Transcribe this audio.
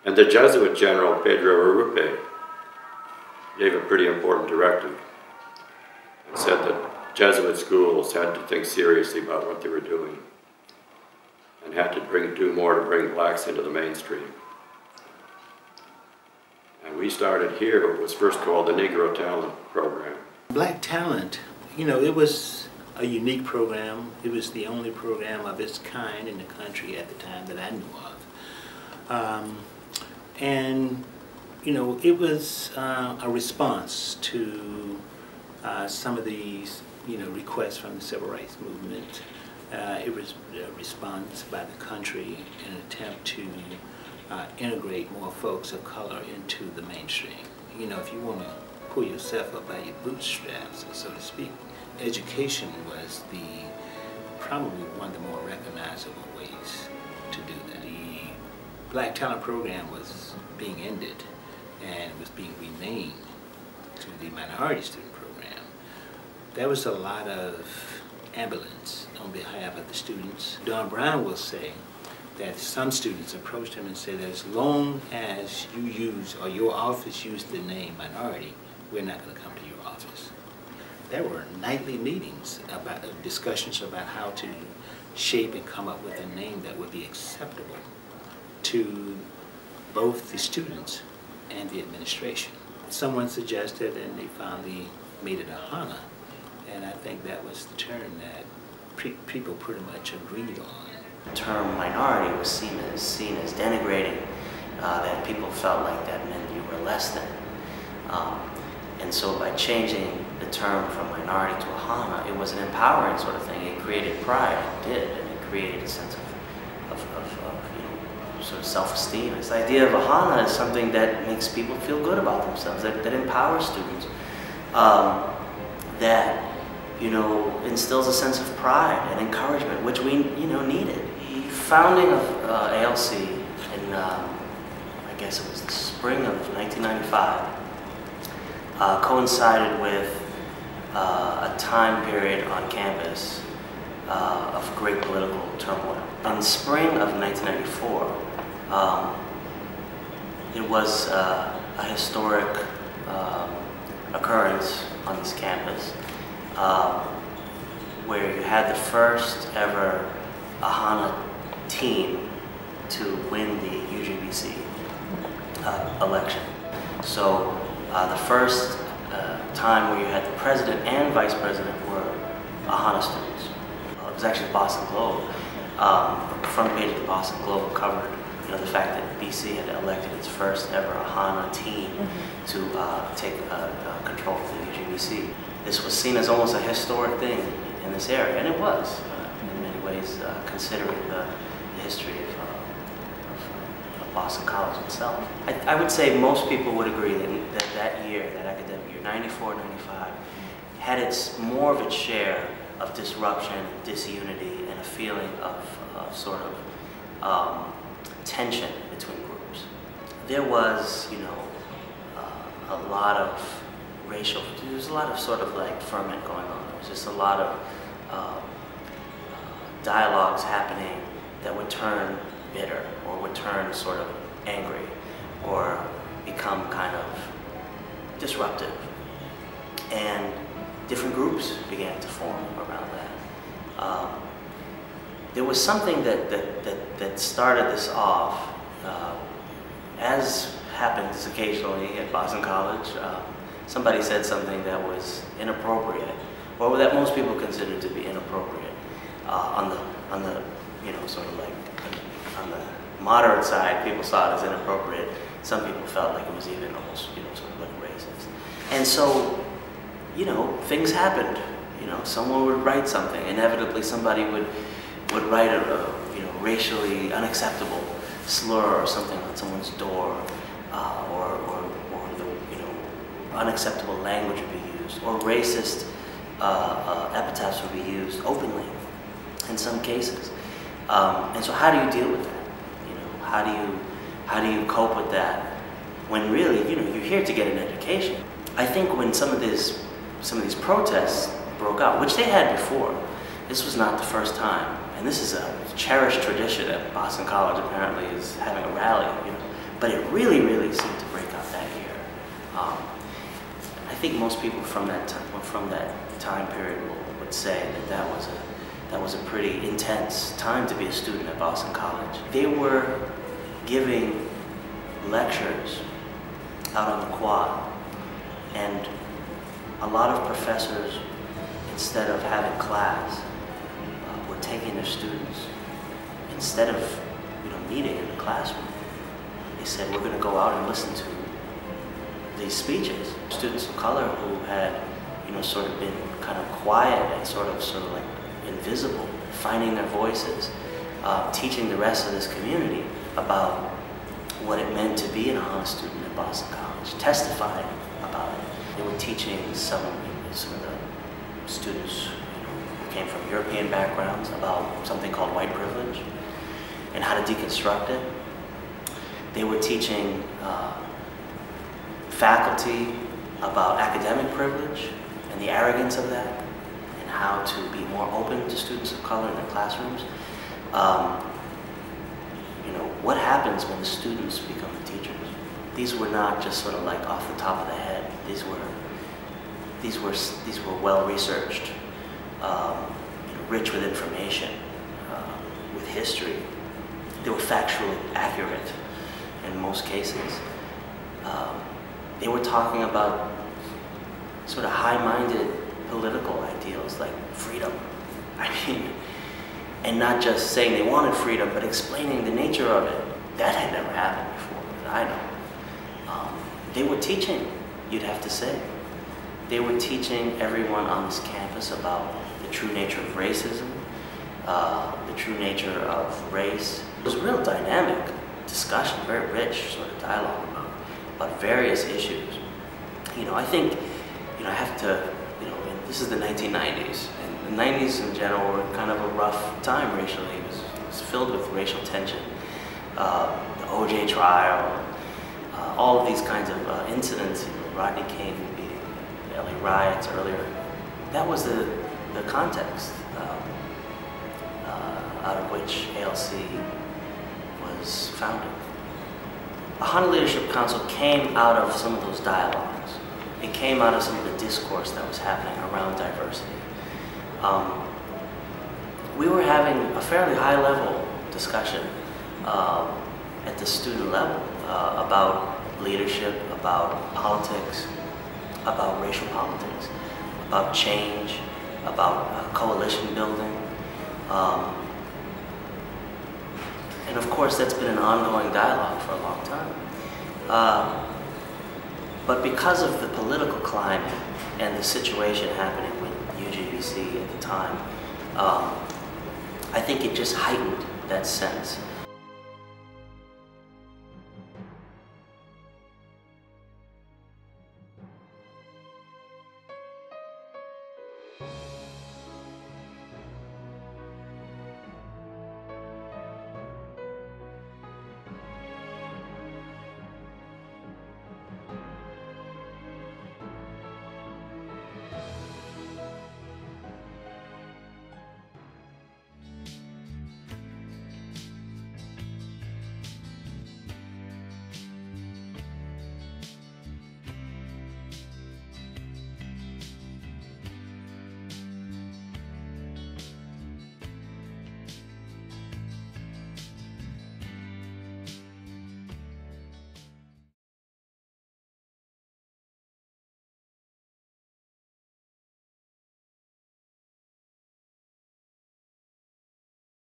And the Jesuit general, Pedro Arrupe, gave a pretty important directive. He said that Jesuit schools had to think seriously about what they were doing and had to do more to bring blacks into the mainstream. And we started here what was first called the Negro Talent Program. Black Talent, you know, it was a unique program. It was the only program of its kind in the country at the time that I knew of. And, you know, it was a response to some of these, you know, requests from the Civil Rights Movement. It was a response by the country in an attempt to integrate more folks of color into the mainstream. You know, if you want to pull yourself up by your bootstraps, so to speak, education was probably one of the more recognizable ways to do that. The Black Talent Program was being ended and it was being renamed to the Minority Student Program. There was a lot of ambulance on behalf of the students. Don Brown will say that some students approached him and said, as long as you use, or your office used the name minority, we're not going to come to your office. There were nightly meetings about discussions about how to shape and come up with a name that would be acceptable to both the students and the administration. Someone suggested, and they finally made it AHANA, and I think that was the term that people pretty much agreed on. The term minority was seen as denigrating, that people felt like that meant you were less than. And so by changing the term from minority to AHANA, it was an empowering sort of thing. It created pride, it did, and it created a sense of you know, sort of self-esteem. This idea of AHANA is something that makes people feel good about themselves, that empowers students, that, you know, instills a sense of pride and encouragement, which we, you know, needed. The founding of ALC in, I guess it was the spring of 1995, coincided with a time period on campus of great political turmoil. In spring of 1994, it was a historic occurrence on this campus where you had the first ever AHANA team to win the UGBC election. So the first time where you had the president and vice president were AHANA students. It was actually Boston Globe. The front page of the Boston Globe covered, you know, the fact that BC had elected its first ever AHANA team to take control of the UGBC. This was seen as almost a historic thing in this area, and it was in many ways, considering the history of Boston College itself. I would say most people would agree that year, that academic year, 94, 95, had more of its share of disruption, disunity, and a feeling of sort of tension between groups. There was, you know, a lot of racial, there was a lot of sort of like ferment going on. There was just a lot of dialogues happening that would turn bitter, or would turn sort of angry, or become kind of disruptive. And different groups began to form around that. There was something that started this off, as happens occasionally at Boston College. Somebody said something that was inappropriate, or that most people considered to be inappropriate, on the you know, sort of like on the moderate side, people saw it as inappropriate. Some people felt like it was even almost, you know, sort of like racist. And so, you know, things happened. You know, someone would write something. Inevitably, somebody would write a you know, racially unacceptable slur or something on someone's door, or the, you know, unacceptable language would be used, or racist epithets would be used openly in some cases. And so, how do you deal with that? You know, how do you cope with that when really, you know, you're here to get an education? I think when some of these protests broke out, which they had before, this was not the first time, and this is a cherished tradition at Boston College. Apparently, is having a rally, you know, but it really, really seemed to break out that year. I think most people from that time period would say that that was a pretty intense time to be a student at Boston College. They were giving lectures out on the quad, and a lot of professors, instead of having class, were taking their students. Instead of meeting in the classroom, they said, we're going to go out and listen to these speeches. Students of color who had sort of been kind of quiet and sort of like invisible, finding their voices, teaching the rest of this community about what it meant to be an AHANA student at Boston College, testifying about it. They were teaching some of the students who came from European backgrounds about something called white privilege and how to deconstruct it. They were teaching faculty about academic privilege and the arrogance of that, and how to be more open to students of color in their classrooms. What happens when the students become the teachers? These were not just sort of like off the top of the head. These were well researched, rich with information, with history. They were factually accurate in most cases. They were talking about sort of high-minded political ideals like freedom. And not just saying they wanted freedom, but explaining the nature of it. That had never happened before, that I know. They were teaching, you'd have to say. They were teaching everyone on this campus about the true nature of racism, the true nature of race. It was a real dynamic discussion, very rich sort of dialogue about various issues. I think, I have to, this is the 1990s, and the 90s in general were kind of a rough time racially. It was filled with racial tension. The OJ trial, all of these kinds of incidents, Rodney King beating the LA riots earlier. That was the context out of which ALC was founded. AHANA Leadership Council came out of some of those dialogues. It came out of some of the discourse that was happening around diversity. We were having a fairly high-level discussion at the student level about leadership, about politics, about racial politics, about change, about coalition building. And of course, that's been an ongoing dialogue for a long time. But because of the political climate and the situation happening with UGBC at the time, I think it just heightened that sense.